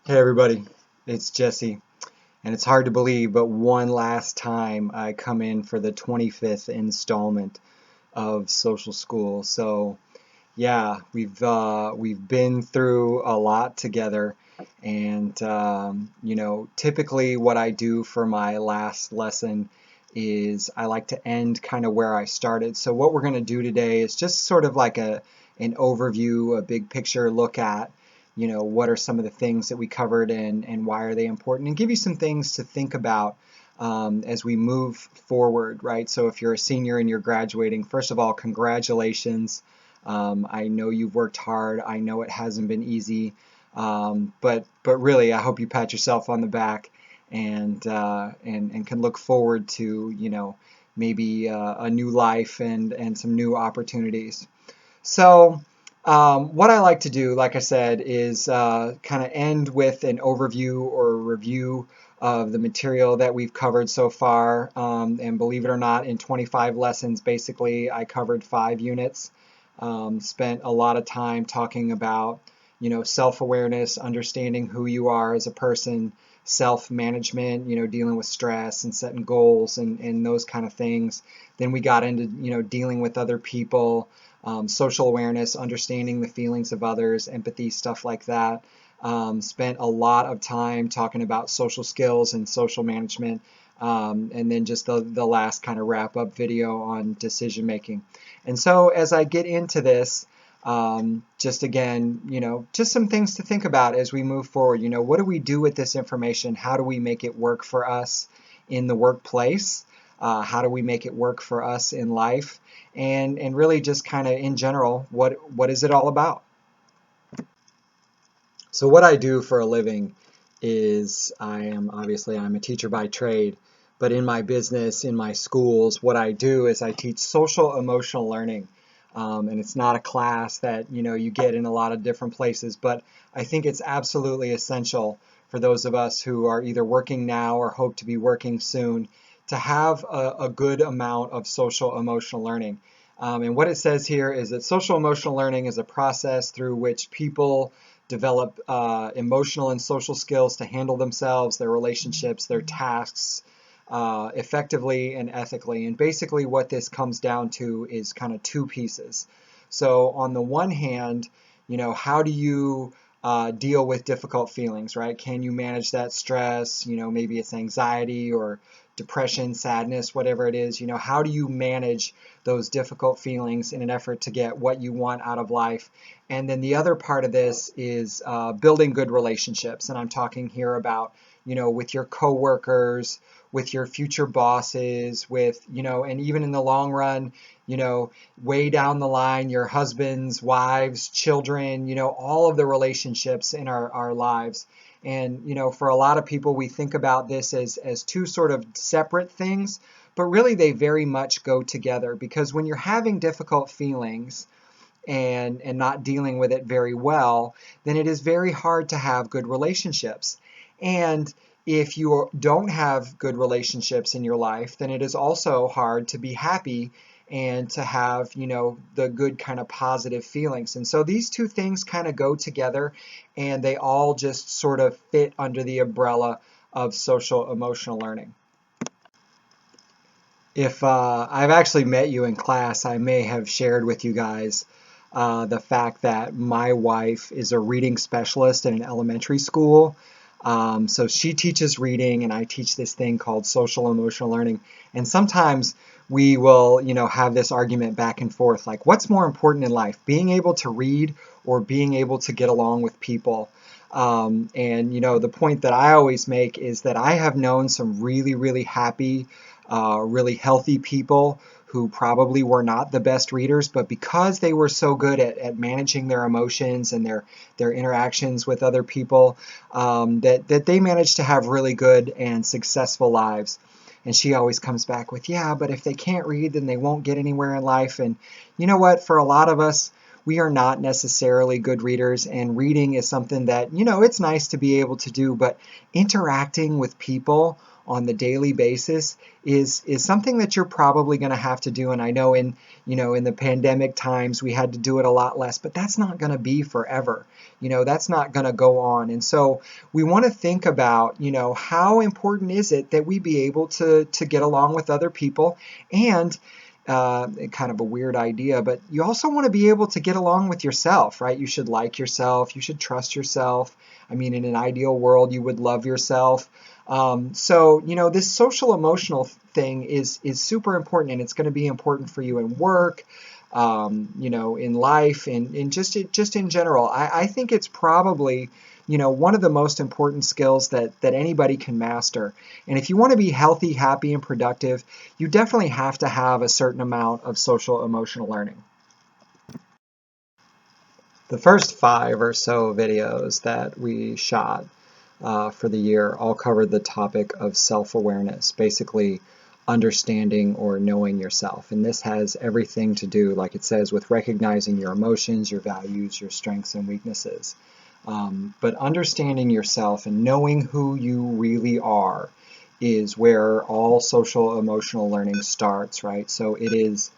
Hey everybody, it's Jesse, and it's hard to believe, but one last time I come in for the 25th installment of Social School. So yeah, we've been through a lot together, and typically what I do for my last lesson is I like to end kind of where I started. So what we're going to do today is just sort of like an overview, a big picture look at what are some of the things that we covered and why are they important, and give you some things to think about as we move forward, right? So if you're a senior and you're graduating, first of all, congratulations. I know you've worked hard. I know it hasn't been easy, but really, I hope you pat yourself on the back and can look forward to maybe a new life and some new opportunities. So, what I like to do, like I said, is kind of end with an overview or a review of the material that we've covered so far. And believe it or not, in 25 lessons, basically, I covered 5 units. Spent a lot of time talking about, self-awareness, understanding who you are as a person, self-management, dealing with stress and setting goals and those kind of things. Then we got into, dealing with other people, social awareness, understanding the feelings of others, empathy, stuff like that. Spent a lot of time talking about social skills and social management. And then just the last kind of wrap up video on decision making. And so as I get into this, just again, just some things to think about as we move forward. What do we do with this information? How do we make it work for us in the workplace? How do we make it work for us in life? And really just kind of in general, what is it all about? So what I do for a living is I'm a teacher by trade, but in my business, in my schools, what I do is I teach social emotional learning. And it's not a class that you get in a lot of different places, but I think it's absolutely essential for those of us who are either working now or hope to be working soon to have a good amount of social emotional learning. And what it says here is that social emotional learning is a process through which people develop emotional and social skills to handle themselves, their relationships, their tasks effectively and ethically. And basically what this comes down to is kind of two pieces. So on the one hand, how do you deal with difficult feelings, right? Can you manage that stress? Maybe it's anxiety or depression, sadness, whatever it is. How do you manage those difficult feelings in an effort to get what you want out of life? And then the other part of this is building good relationships. And I'm talking here about, with your coworkers, with your future bosses, and even in the long run, way down the line, your husbands, wives, children, all of the relationships in our lives. And, for a lot of people, we think about this as two sort of separate things, but really they very much go together because when you're having difficult feelings, and not dealing with it very well, then it is very hard to have good relationships. And if you don't have good relationships in your life, then it is also hard to be happy and to have, the good kind of positive feelings. And so these two things kind of go together and they all just sort of fit under the umbrella of social emotional learning. If I've actually met you in class, I may have shared with you guys the fact that my wife is a reading specialist in an elementary school. So she teaches reading, and I teach this thing called social emotional learning. And sometimes we will, have this argument back and forth, like what's more important in life, being able to read or being able to get along with people? And the point that I always make is that I have known some really, really happy, really healthy people who probably were not the best readers, but because they were so good at managing their emotions and their interactions with other people, that they managed to have really good and successful lives. And she always comes back with, yeah, but if they can't read, then they won't get anywhere in life. And you know what? For a lot of us, we are not necessarily good readers, and reading is something that, it's nice to be able to do, but interacting with people on the daily basis is something that you're probably going to have to do. And I know in the pandemic times we had to do it a lot less, but that's not going to be forever. That's not going to go on. And so we want to think about, how important is it that we be able to get along with other people, and kind of a weird idea, but you also want to be able to get along with yourself, right? You should like yourself. You should trust yourself. I mean, in an ideal world, you would love yourself. So, this social emotional thing is super important, and it's going to be important for you in work, in life, and just in general. I think it's probably one of the most important skills that anybody can master. And if you want to be healthy, happy, and productive, you definitely have to have a certain amount of social emotional learning. The first 5 or so videos that we shot for the year all covered the topic of self-awareness, basically understanding or knowing yourself. And this has everything to do, like it says, with recognizing your emotions, your values, your strengths and weaknesses. But understanding yourself and knowing who you really are is where all social emotional learning starts, right? So it is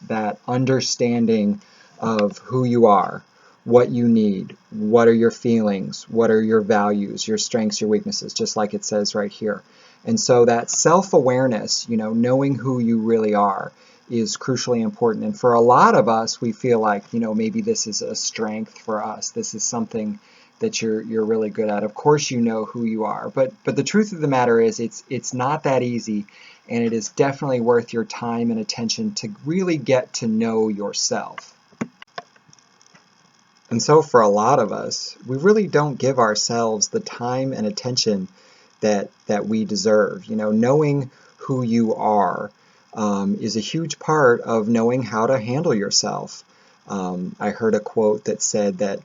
that understanding of who you are, what you need, what are your feelings, what are your values, your strengths, your weaknesses, just like it says right here. And so that self-awareness, knowing who you really are, is crucially important. And for a lot of us, we feel like, maybe this is a strength for us. This is something that you're really good at. Of course you know who you are, but the truth of the matter is it's not that easy, and it is definitely worth your time and attention to really get to know yourself. And so for a lot of us, we really don't give ourselves the time and attention that we deserve. Knowing who you are is a huge part of knowing how to handle yourself. I heard a quote that said that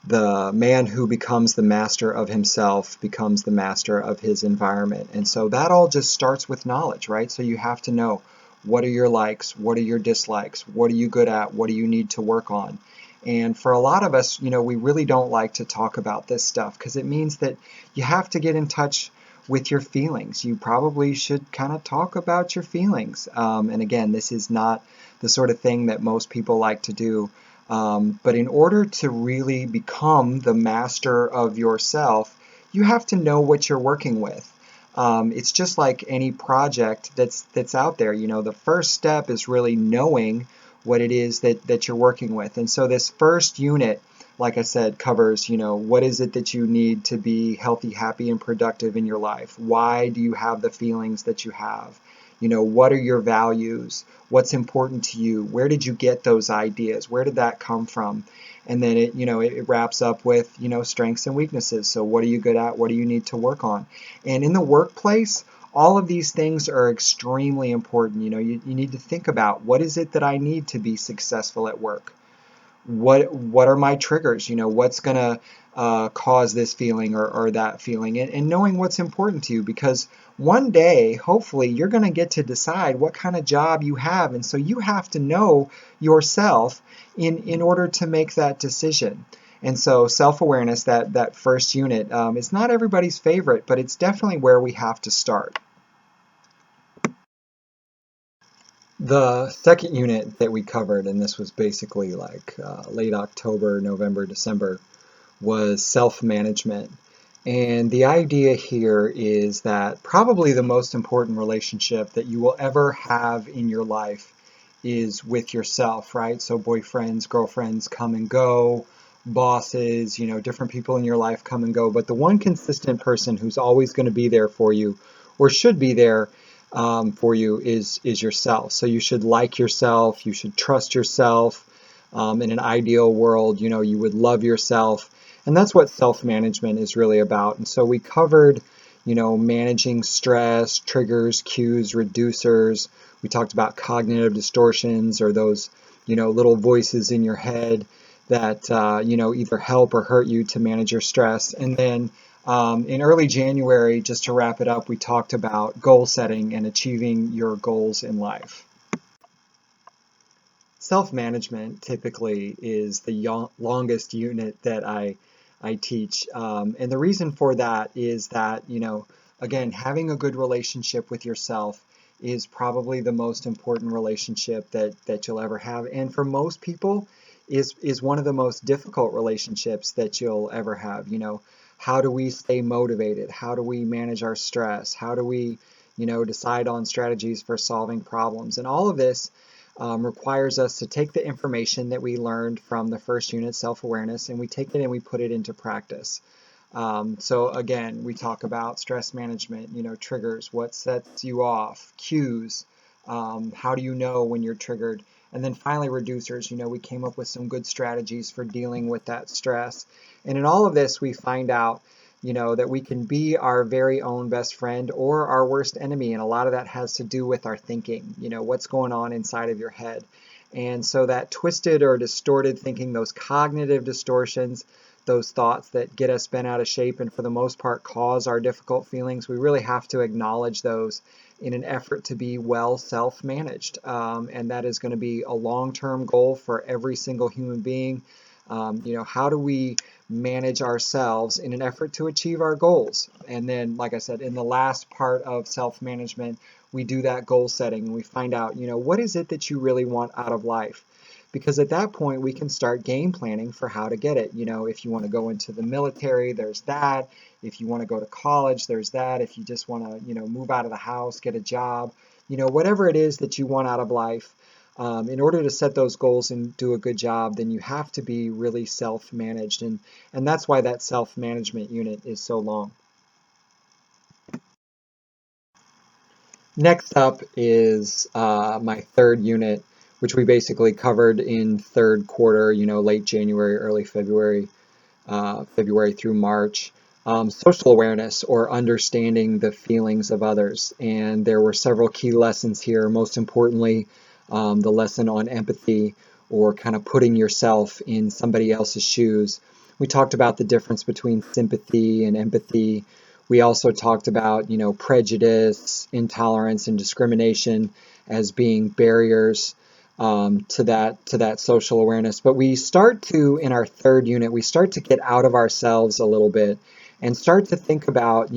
the man who becomes the master of himself becomes the master of his environment. And so that all just starts with knowledge, right? So you have to know, what are your likes, what are your dislikes, what are you good at, what do you need to work on? And for a lot of us, we really don't like to talk about this stuff because it means that you have to get in touch with your feelings. You probably should kind of talk about your feelings. And again, this is not the sort of thing that most people like to do. But in order to really become the master of yourself, you have to know what you're working with. It's just like any project that's out there. The first step is really knowing what it is that you're working with. And so this first unit, like I said, covers, what is it that you need to be healthy, happy, and productive in your life? Why do you have the feelings that you have? What are your values? What's important to you? Where did you get those ideas? Where did that come from? And then it wraps up with, strengths and weaknesses. So what are you good at? What do you need to work on? And in the workplace, all of these things are extremely important. You need to think about, what is it that I need to be successful at work? What are my triggers? What's going to cause this feeling or that feeling? And knowing what's important to you, because one day, hopefully, you're going to get to decide what kind of job you have. And so you have to know yourself in order to make that decision. And so self-awareness, that first unit, is not everybody's favorite, but it's definitely where we have to start. The second unit that we covered, and this was basically like late October, November, December, was self-management. And the idea here is that probably the most important relationship that you will ever have in your life is with yourself, right? So boyfriends, girlfriends come and go, bosses, different people in your life come and go, but the one consistent person who's always going to be there for you, or should be there for you, is yourself. So you should like yourself, you should trust yourself. In an ideal world, you would love yourself. And that's what self-management is really about. And so we covered, managing stress, triggers, cues, reducers. We talked about cognitive distortions, or those, little voices in your head that, either help or hurt you to manage your stress. And then in early January, just to wrap it up, we talked about goal setting and achieving your goals in life. Self-management typically is the longest unit that I teach. And the reason for that is that, again, having a good relationship with yourself is probably the most important relationship that you'll ever have. And for most people, is one of the most difficult relationships that you'll ever have. How do we stay motivated? How do we manage our stress? How do we, decide on strategies for solving problems? And all of this requires us to take the information that we learned from the first unit, self-awareness, and we take it and we put it into practice. So again, we talk about stress management, triggers, what sets you off, cues, how do you know when you're triggered? And then finally, reducers. We came up with some good strategies for dealing with that stress. And in all of this, we find out, that we can be our very own best friend or our worst enemy. And a lot of that has to do with our thinking, what's going on inside of your head. And so that twisted or distorted thinking, those cognitive distortions, those thoughts that get us bent out of shape and for the most part cause our difficult feelings, we really have to acknowledge those in an effort to be well self-managed. And that is going to be a long-term goal for every single human being. How do we manage ourselves in an effort to achieve our goals? And then, like I said, in the last part of self-management, we do that goal setting and we find out, what is it that you really want out of life? Because at that point, we can start game planning for how to get it. If you want to go into the military, there's that. If you want to go to college, there's that. If you just want to, move out of the house, get a job, whatever it is that you want out of life, in order to set those goals and do a good job, then you have to be really self-managed. And that's why that self-management unit is so long. Next up is my third unit, which we basically covered in third quarter, late January, early February, February through March. Social awareness, or understanding the feelings of others. And there were several key lessons here. Most importantly, the lesson on empathy, or kind of putting yourself in somebody else's shoes. We talked about the difference between sympathy and empathy. We also talked about, prejudice, intolerance, and discrimination as being barriers to that social awareness. But we start to, in our third unit, we start to get out of ourselves a little bit and start to think about,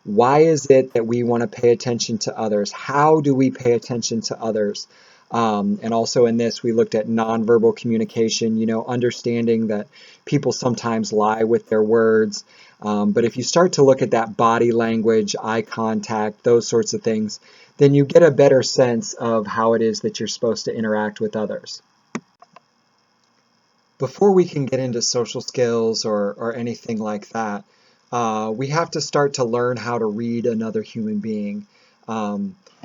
why is it that we want to pay attention to others? How do we pay attention to others? And also in this, we looked at nonverbal communication, understanding that people sometimes lie with their words. But if you start to look at that body language, eye contact, those sorts of things, then you get a better sense of how it is that you're supposed to interact with others. Before we can get into social skills or anything like that, we have to start to learn how to read another human being.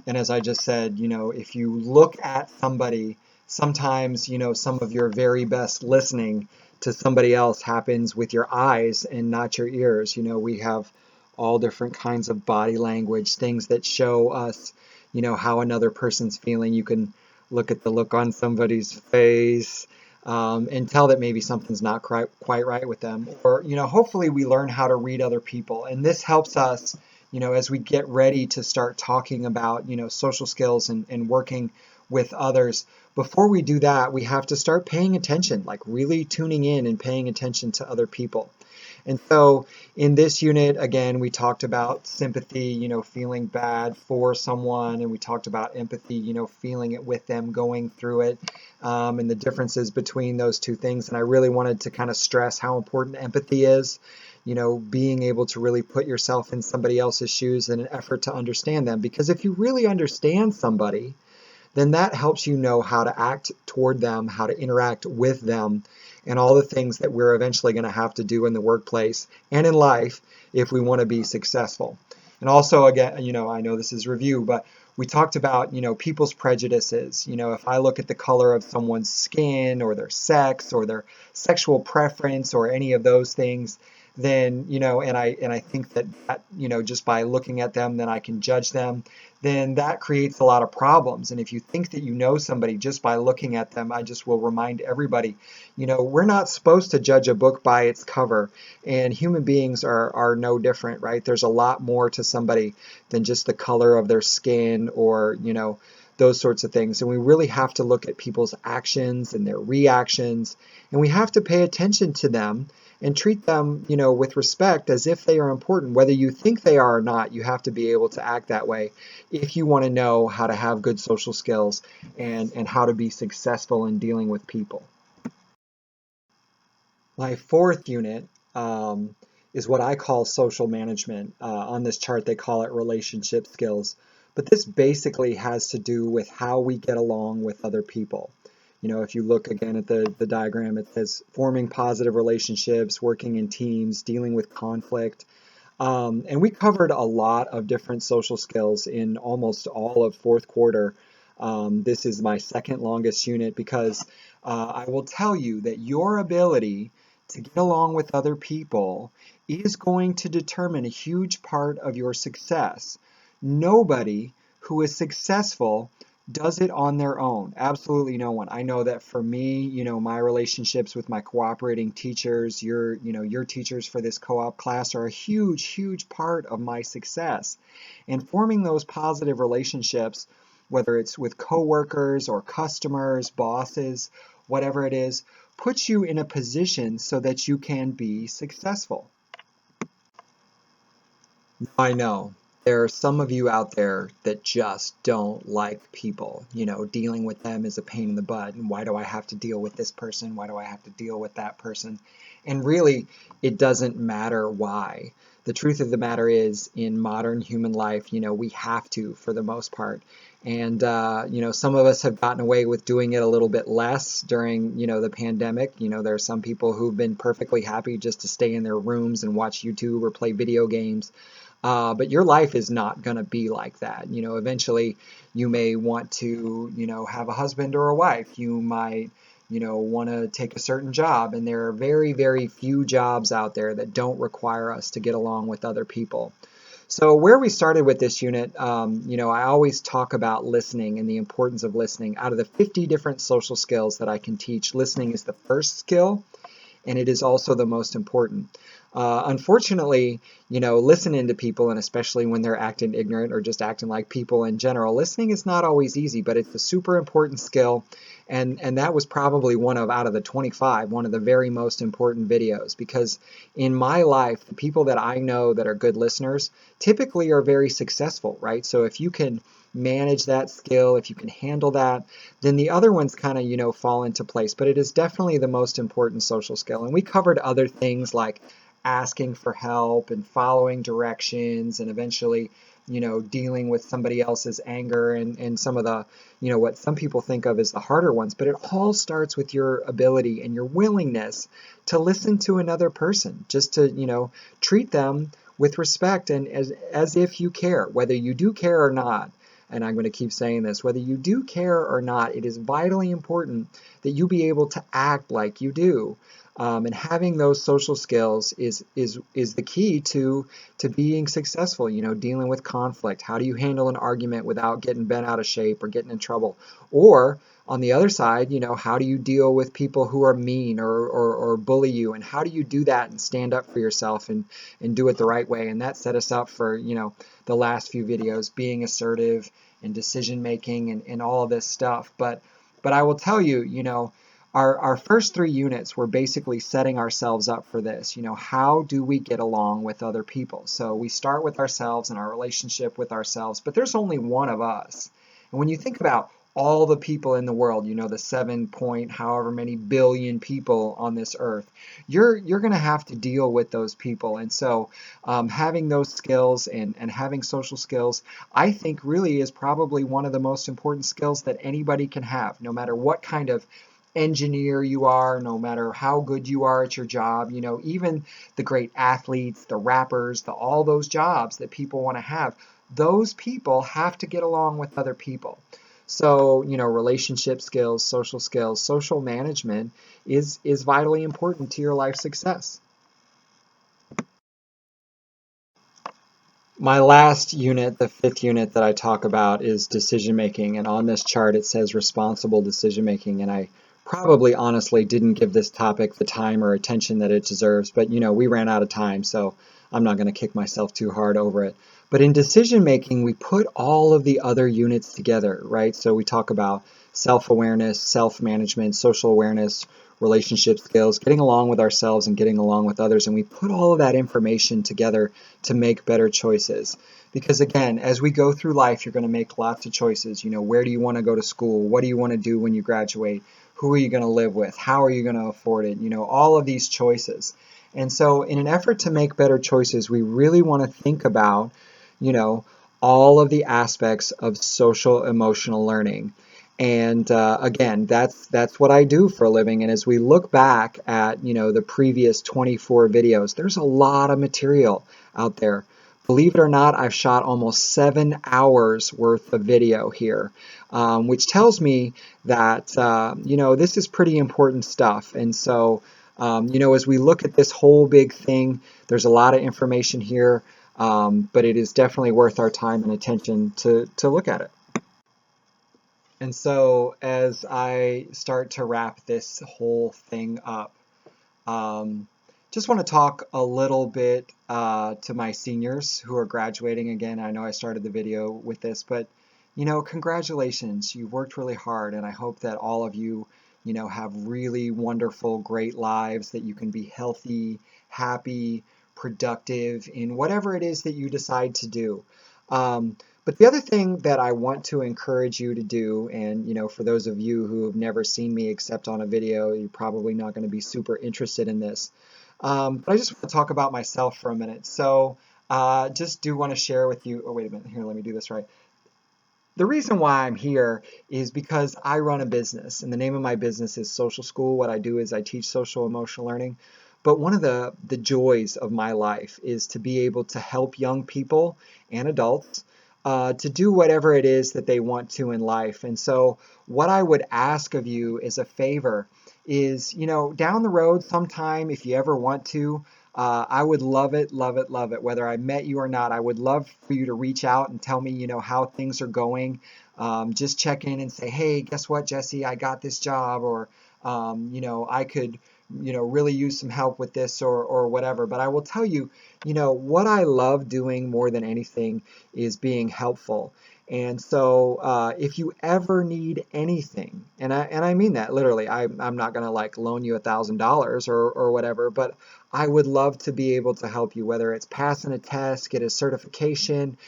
And as I just said, if you look at somebody, sometimes, some of your very best listening to somebody else happens with your eyes and not your ears. We have all different kinds of body language, things that show us, how another person's feeling. You can look at the look on somebody's face and tell that maybe something's not quite right with them. Or, hopefully we learn how to read other people. And this helps us, as we get ready to start talking about, social skills and working with others. Before we do that, we have to start paying attention, like really tuning in and paying attention to other people. And so in this unit, again, we talked about sympathy, feeling bad for someone, and we talked about empathy, feeling it with them, going through it, and the differences between those two things. And I really wanted to kind of stress how important empathy is, being able to really put yourself in somebody else's shoes in an effort to understand them. Because if you really understand somebody, then that helps you know how to act toward them, how to interact with them, and all the things that we're eventually going to have to do in the workplace and in life if we want to be successful. And also, again, I know this is review, but we talked about, people's prejudices. If I look at the color of someone's skin or their sex or their sexual preference or any of those things, then, and I think that, just by looking at them, then I can judge them, then that creates a lot of problems. And if you think that you know somebody just by looking at them, I just will remind everybody, we're not supposed to judge a book by its cover, and human beings are no different, right? There's a lot more to somebody than just the color of their skin or, those sorts of things. And we really have to look at people's actions and their reactions, and we have to pay attention to them and treat them, with respect as if they are important. Whether you think they are or not, you have to be able to act that way if you want to know how to have good social skills and how to be successful in dealing with people. My fourth unit is what I call social management. On this chart, they call it relationship skills. But this basically has to do with how we get along with other people. If you look again at the diagram, it says forming positive relationships, working in teams, dealing with conflict. And we covered a lot of different social skills in almost all of fourth quarter. This is my second longest unit because I will tell you that your ability to get along with other people is going to determine a huge part of your success. Nobody who is successful does it on their own. Absolutely no one. I know that for me, my relationships with my cooperating teachers, your teachers for this co-op class are a huge, huge part of my success. And forming those positive relationships, whether it's with coworkers or customers, bosses, whatever it is, puts you in a position so that you can be successful. I know there are some of you out there that just don't like people. Dealing with them is a pain in the butt. And why do I have to deal with this person? Why do I have to deal with that person? And really, it doesn't matter why. The truth of the matter is, in modern human life, we have to, for the most part. And, some of us have gotten away with doing it a little bit less during, the pandemic. There are some people who've been perfectly happy just to stay in their rooms and watch YouTube or play video games. But your life is not going to be like that. Eventually you may want to, have a husband or a wife. You might, want to take a certain job. And there are very, very few jobs out there that don't require us to get along with other people. So where we started with this unit, I always talk about listening and the importance of listening. Out of the 50 different social skills that I can teach, listening is the first skill, and it is also the most important. Unfortunately, listening to people, and especially when they're acting ignorant or just acting like people in general, listening is not always easy, but it's a super important skill. And that was probably out of the 25, one of the very most important videos, because in my life, the people that I know that are good listeners typically are very successful, right? So if you can manage that skill, if you can handle that, then the other ones kind of, fall into place. But it is definitely the most important social skill. And we covered other things like asking for help and following directions and eventually, dealing with somebody else's anger and some of the, what some people think of as the harder ones. But it all starts with your ability and your willingness to listen to another person, just to, treat them with respect and as if you care, whether you do care or not. And I'm going to keep saying this, whether you do care or not, it is vitally important that you be able to act like you do. And having those social skills is the key to being successful, dealing with conflict. How do you handle an argument without getting bent out of shape or getting in trouble? Or on the other side, how do you deal with people who are mean or bully you? And how do you do that and stand up for yourself and do it the right way? And that set us up for, the last few videos, being assertive and decision making and all of this stuff. But I will tell you, our first 3 units were basically setting ourselves up for this. How do we get along with other people? So we start with ourselves and our relationship with ourselves, but there's only one of us. And when you think about all the people in the world, the 7 point however many billion people on this earth, you're going to have to deal with those people. And so having those skills and having social skills, I think really is probably one of the most important skills that anybody can have, no matter what kind of engineer you are, no matter how good you are at your job, even the great athletes, the rappers, all those jobs that people want to have, those people have to get along with other people. So, relationship skills, social management is vitally important to your life success. My last unit, the 5th unit that I talk about, is decision making. And on this chart, it says responsible decision making. And I probably honestly didn't give this topic the time or attention that it deserves, but we ran out of time, so I'm not going to kick myself too hard over it. But in decision making, we put all of the other units together, right? So we talk about self-awareness, self-management, social awareness, relationship skills, getting along with ourselves and getting along with others. And we put all of that information together to make better choices. Because again, as we go through life, you're going to make lots of choices. Where do you want to go to school? What do you want to do when you graduate? Who are you going to live with? How are you going to afford it? All of these choices. And so in an effort to make better choices, we really want to think about, you know, all of the aspects of social emotional learning. And again, that's what I do for a living. And as we look back at, the previous 24 videos, there's a lot of material out there. Believe it or not, I've shot almost 7 hours worth of video here, which tells me that, this is pretty important stuff. And so, as we look at this whole big thing, there's a lot of information here, but it is definitely worth our time and attention to look at it. And so as I start to wrap this whole thing up, just want to talk a little bit to my seniors who are graduating. Again, I know I started the video with this, but congratulations. You've worked really hard, and I hope that all of you, have really wonderful, great lives, that you can be healthy, happy, productive in whatever it is that you decide to do. But the other thing that I want to encourage you to do, and for those of you who have never seen me except on a video, you're probably not going to be super interested in this. But I just want to talk about myself for a minute. So just do want to share with you, oh wait a minute, here, let me do this right. The reason why I'm here is because I run a business, and the name of my business is Social School. What I do is I teach social emotional learning. But one of the joys of my life is to be able to help young people and adults to do whatever it is that they want to in life. And so what I would ask of you as a favor is, down the road sometime, if you ever want to, I would love it, love it, love it. Whether I met you or not, I would love for you to reach out and tell me, how things are going. Just check in and say, hey, guess what, Jesse, I got this job, or, I could, really use some help with this or whatever. But I will tell you, what I love doing more than anything is being helpful. And so if you ever need anything, and I mean that literally, I'm not going to like loan you $1,000 or whatever, but I would love to be able to help you, whether it's passing a test, get a certification,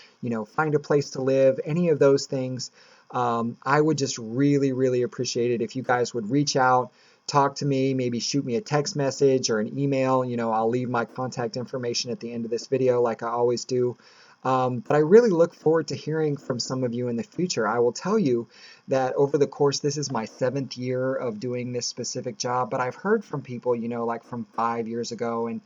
find a place to live, any of those things. I would just really, really appreciate it if you guys would reach out, talk to me, maybe shoot me a text message or an email. I'll leave my contact information at the end of this video like I always do. But I really look forward to hearing from some of you in the future. I will tell you that over the course, this is my 7th year of doing this specific job, but I've heard from people, like from 5 years ago, and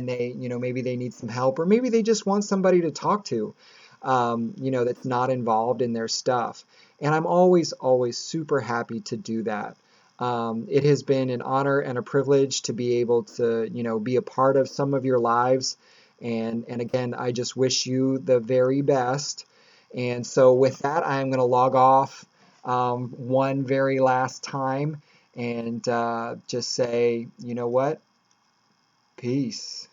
they, maybe they need some help, or maybe they just want somebody to talk to, that's not involved in their stuff. And I'm always, always super happy to do that. It has been an honor and a privilege to be able to, be a part of some of your lives. And again, I just wish you the very best. And so with that, I'm going to log off one very last time and just say, you know what? Peace.